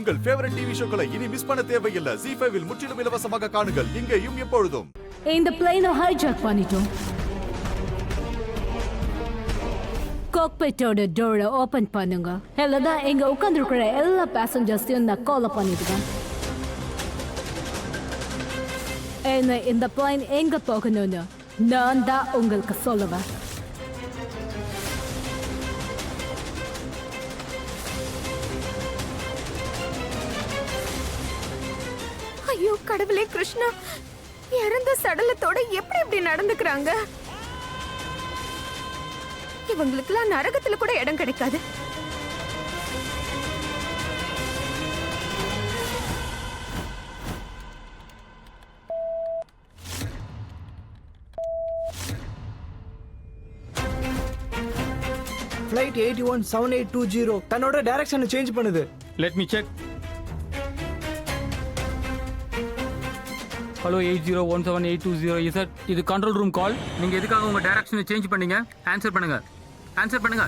உங்கள் favourite TV ஷோக்களை இனி miss பண்ண தேவையில்லை. ZEE5 இல் முற்றிலும் இலவசமாக காணுங்கள், இங்கேயும் எப்பொழுதும். இந்த பிளைனை ஹைஜாக் பண்ணிட்டோம். காக்பிட்டோட டோரை ஓபன் பண்ணுங்க. இல்லதான் இங்க உட்கார்ந்துருக்கிற எல்லா பேசஞ்சர்ஸையும் நான் கால் பண்ணிடுவேன். என்ன இந்த பிளைன் எங்க போகணும்னு நான் தான் உங்களுக்கு சொல்லுவேன். ஐயோ கடவுளே கிருஷ்ணா, இறந்த சடலத்தோட எப்படி இப்படி நடந்துக்கிறாங்க? இவங்களுக்குலாம் நரகத்துல கூட இடம் கிடைக்காது. Flight 817820 தன்னோட டைரக்ஷனை சேஞ்ச் பண்ணுது. Let me check. Hello 80178220 sir, இது கண்ட்ரோல் ரூம் கால். நீங்கள் எதுக்காக உங்கள் டைரக்ஷனை சேஞ்ச் பண்ணீங்க? ஆன்சர் பண்ணுங்க, ஆன்சர் பண்ணுங்க.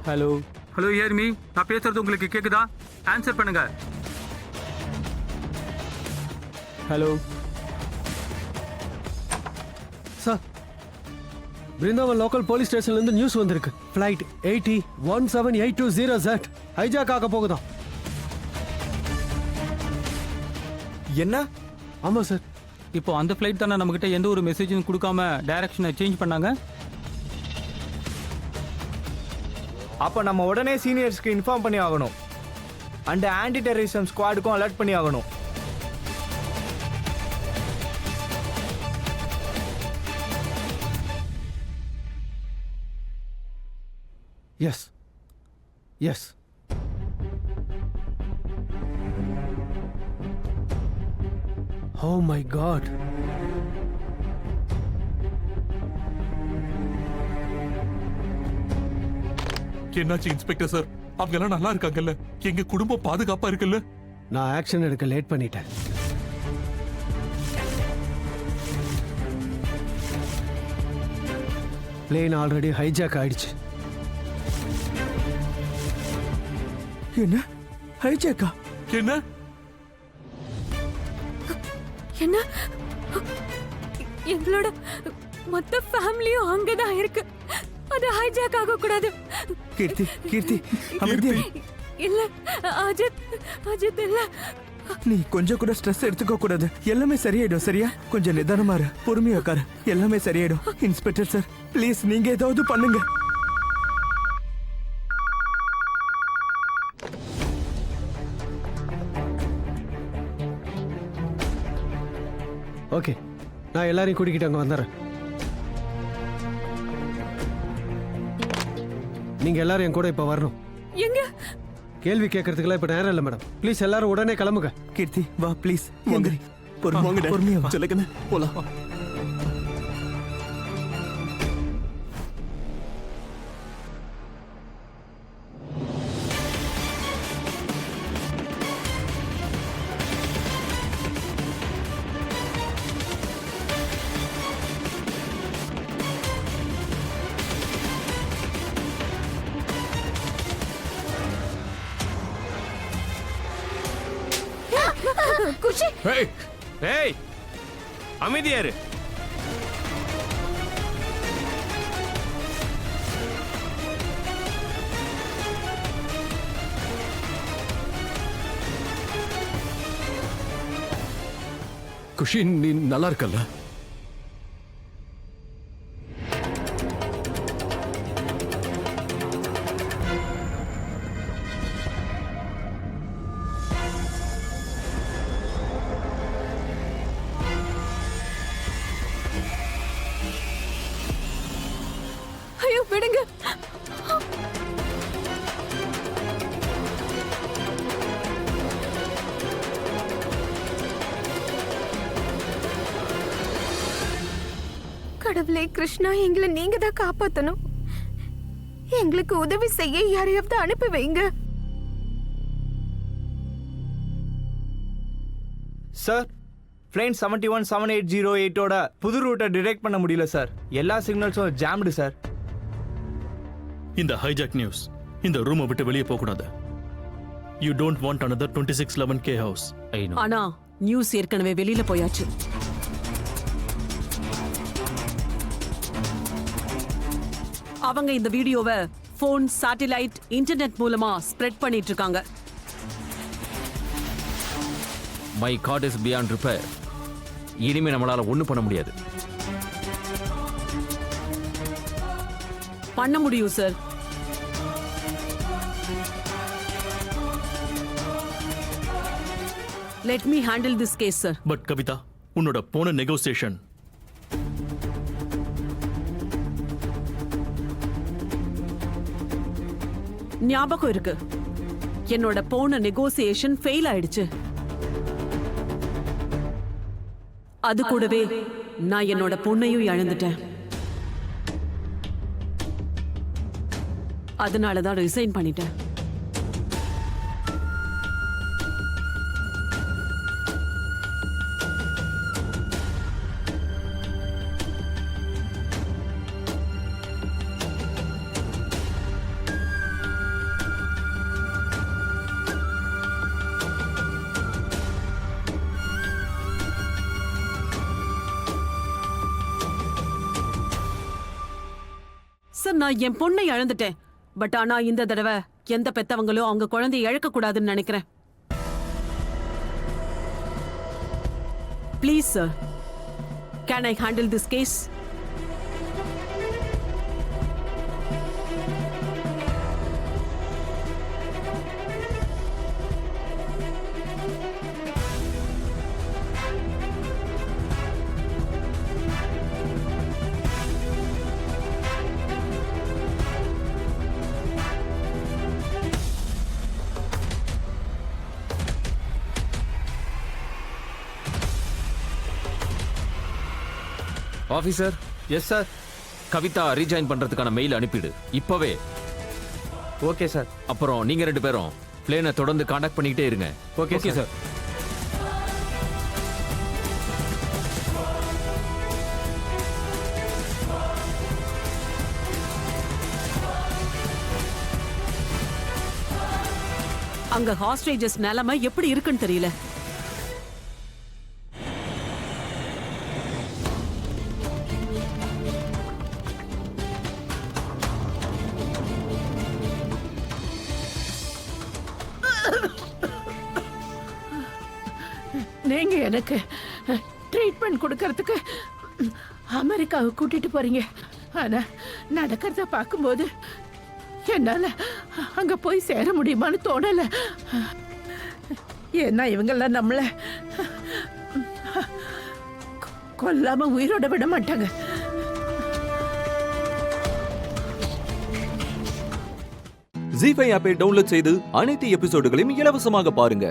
ஹலோ ஹலோ ஹியர் மீ, நான் பேசுறது உங்களுக்கு கேட்குதா? ஆன்சர் பண்ணுங்க. Hello sir, Brindavan local police ஸ்டேஷன்ல இருந்து நியூஸ் வந்திருக்கு. ஃபிளைட் 801782 ஹைஜாக் ஆக போகுதாம். என்ன? ஆமா சார். இப்போ அந்த ஃப்ளைட் தானே நம்மக்கிட்ட எந்த ஒரு மெசேஜும் கொடுக்காம டைரக்ஷனை சேஞ்ச் பண்ணாங்க. அப்ப நம்ம உடனே சீனியர்ஸ்க்கு இன்ஃபார்ம் பண்ணி ஆகணும். அண்ட் ஆன்டி டெரரிசம் ஸ்குவாடுக்கும் அலர்ட் பண்ணி ஆகணும். Yes yes. Oh my God. என்னாச்சு இன்ஸ்பெக்டர் சார்? அவங்க எல்லாம் நல்லா இருக்காங்கல்ல? எங்க குடும்பம் பாதுகாப்பா இருக்குல்ல? நான் ஆக்ஷன் எடுக்க லேட் பண்ணிட்டேன். பிளேன் ஆல்ரெடி ஹைஜாக் ஆயிடுச்சு. என்ன ஹைஜாக்கா? என்ன என்ன? எங்களோட மொத்த ஃபேமிலியும் அங்கதான் இருக்கு. அது ஹைஜாக் ஆக கூடாது. கீர்த்தி கீர்த்தி அமைதியா. இல்ல அஜித், அஜித் இல்ல. நீ கொஞ்சம் கூட ஸ்ட்ரெஸ் எடுத்துக்க கூடாது. எல்லாமே சரியாயிடும். சரியா? கொஞ்சம் நிதானமா இரு, பொறுமையா உட்காரு. எல்லாமே சரியாயிடும். இன்ஸ்பெக்டர் சார், ப்ளீஸ் நீங்க ஏதாவது பண்ணுங்க. ஓகே, நான் எல்லாரையும் கூட்டிக்கிட்டு அங்கே வந்துடுறேன். நீங்க எல்லாரும் என் கூட இப்ப வரணும். எங்க? கேள்வி கேட்கறதுக்குலாம் இப்ப நேரம் இல்லை மேடம். ப்ளீஸ் எல்லாரும் உடனே கிளம்புங்க. கீர்த்தி வா ப்ளீஸ். பொறுமையா சொல்லுங்க, போலாம். குஷி, ஏய் அமைதியாரு. குஷி, நீ நல்லா இருக்கல்ல? ஐயோ விடுங்க. கடவுளே கிருஷ்ணா, எங்களை நீங்க தான் காப்பாத்தணும். எங்களுக்கு உதவி செய்ய யாரையாவது அனுப்பி வைங்க. சார், பிளைன் 717808 புது ரூட்டை டிடெக்ட் பண்ண முடியல சார். எல்லா சிக்னல்ஸும் ஜாம்டு சார். இந்த ஹைஜாக் நியூஸ் இந்த ரூமை விட்டு வெளியே போக கூடாது. யூ டோன்ட் வாண்ட் another 2611 கே ஹவுஸ். ஆனா நியூஸ் ஏற்கனவே வெளியில போயாச்சு. அவங்க இந்த வீடியோவை போன், சாட்டிலைட், இன்டர்நெட் மூலமா ஸ்ப்ரெட் பண்ணிட்டு இருக்காங்க. My card is beyond repair. இனிமே நம்மளால ஒண்ணும் பண்ண முடியாது. பண்ண முடியும் சார். Let me handle this case sir. But Kavitha, உன்னோட போன நெகோசியேஷன் ஞாபகம் இருக்கு. என்னோட போன நெகோசியேஷன் ஃபெயில் ஆயிடுச்சு. அது கூடவே நான் என்னோட பொண்ணையும் இழந்துட்டேன். அதனாலதான் ரிசைன் பண்ணிட்டேன். சார், நான் என் பொண்ணை இழந்துட்டேன். பட் ஆனா இந்த தடவை எந்த பெத்தவங்களும் அவங்க குழந்தையை இழக்க கூடாதுன்னு நினைக்கிறேன். Please sir, can I handle this case? Officer. Yes sir. Kavitha rejoin பண்றதுக்கான மெயில் அனுப்பிடு இப்பவே. Okay sir. அப்புறம் நீங்க 2 பேரும் பிளேனை தொடர்ந்து காண்டாக்ட் பண்ணிக்கிட்டே இருங்க. Okay sir. அங்க ஹாஸ்டேஜஸ் நிலைமை எப்படி இருக்குன்னு தெரியல. நீங்க எனக்கு ட்ரீட்மெண்ட் கொடுக்கறதுக்கு அமெரிக்காவுக்கு கூட்டிட்டு போறீங்க. ஆனா நடக்கிறத பார்க்கும்போது என்னால அங்க போய் சேர முடியுமான்னு தோணல. ஏன்னா இவங்கெல்லாம் நம்மள கொல்லாம உயிரோட விட மாட்டாங்க. ஜீ5 ஆப்பை டவுன்லோட் செய்து அனைத்து எபிசோடுகளையும் இலவசமாக பாருங்க.